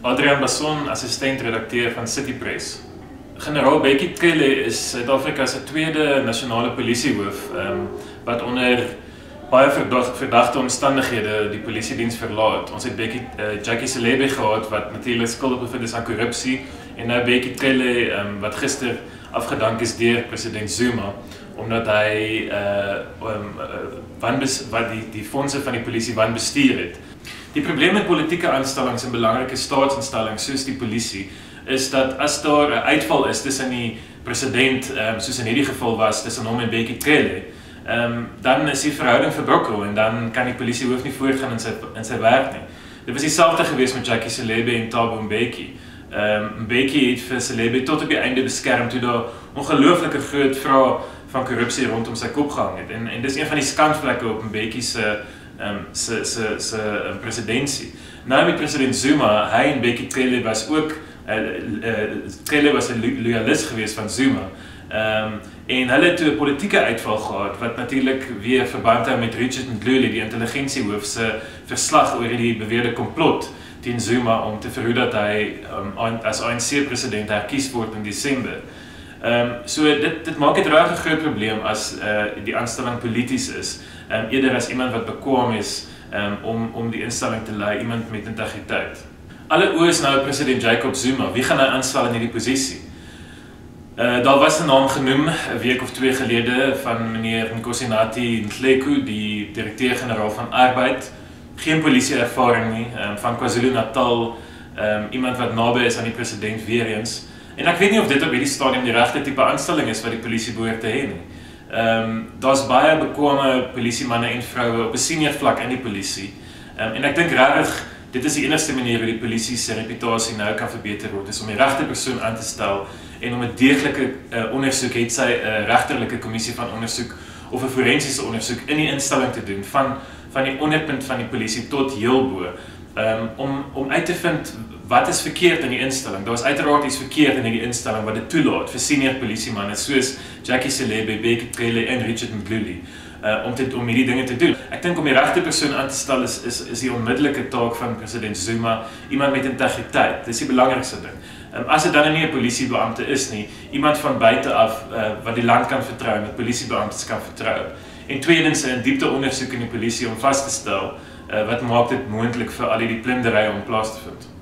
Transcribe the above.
Adrian Basson, assistent-redakteur van City Press. Generaal Bekkie Cele is Suid-Afrika se tweede nasionale polisiehoof wat onder baie verdagte omstandighede die polisiediens verlaat. Ons het Jackie Cele gehad wat natuurlik skuldig bevind is aan korrupsie en nou Bekkie Cele wat gister afgedank is deur president Zuma omdat hy die fondse van die polisie wanbestuur het. Die probleem met politieke aanstellings en belangrike staatsinstellings soos die polisie is dat as daar 'n uitval is tussen die president, soos in hierdie geval was tussen hom en Bekkie Cele, dan is die verhouding verbrokel en dan kan die polisiehoof nie voortgaan in sy werk nie. Dit was dieselfde gewees met Jackie Cele en Thabo Mbeki. Mbeki het vir Cele tot op die einde beskerm toe daar ongelooflike groot vrae van korrupsie rondom sy kop gehang het. En dis een van die skandvlekke op Mbeki se presidentsie. Nou met president Zuma, hy en Bekkie Cele was ook Cele was 'n loyalis gewees van Zuma. En hulle het 'n politieke uitval gehad wat natuurlik weer verband hou met Richard Mdluli, die intelligensiehoof se verslag oor die beweerde komplot teen Zuma om te verhoed dat hy as ANC-president herkies word in Desember. So dit maak dit regtig 'n groot probleem as die aanstelling polities is, eerder as iemand wat bekwame is om die instelling te lei, iemand met integriteit. Alle oë is nou president Jacob Zuma. Wie gaan hy aanstel in hierdie posisie? Daar was 'n naam genoem 'n week of 2 gelede van meneer Nkosinathi Nhleko, die direkteur-generaal van Arbeid. Geen polisieervaring nie, van KwaZulu-Natal, iemand wat naby is aan die president weer eens. En ek weet nie of dit op hierdie stadium die regte tipe aanstelling is wat die polisie behoort te hê nie. Daar's baie bekwame polisiemanne en vroue op 'n senior vlak in die polisie. En ek dink regtig dit is die enigste manier hoe die polisie se reputasie nou kan verbeter word, is om die regte persoon aan te stel en om 'n deeglike ondersoek, het sy 'n regterlike kommissie van ondersoek of 'n forensiese ondersoek in die instelling te doen, van die onderpunt van die polisie tot heel bo, om uit te vind wat is verkeerd in die instelling. Daar is uiteraard iets verkeerd in die instelling wat dit toelaat vir senior polisiemanne soos Jackie Cele, Bekkie Cele en Richard Mdluli om hierdie dinge te doen. Ek dink om die regte persoon aan te stel is die onmiddellike taak van president Zuma, iemand met integriteit. Dis die belangrikste ding. As dit dan nie 'n polisiebeampte is nie, iemand van buite af wat die land kan vertrou, met polisiebeamptes kan vertrou. En tweedens 'n diepte ondersoek in die polisie om vas te stel wat maak dit moontlik vir al hierdie plundering om plaas te vind.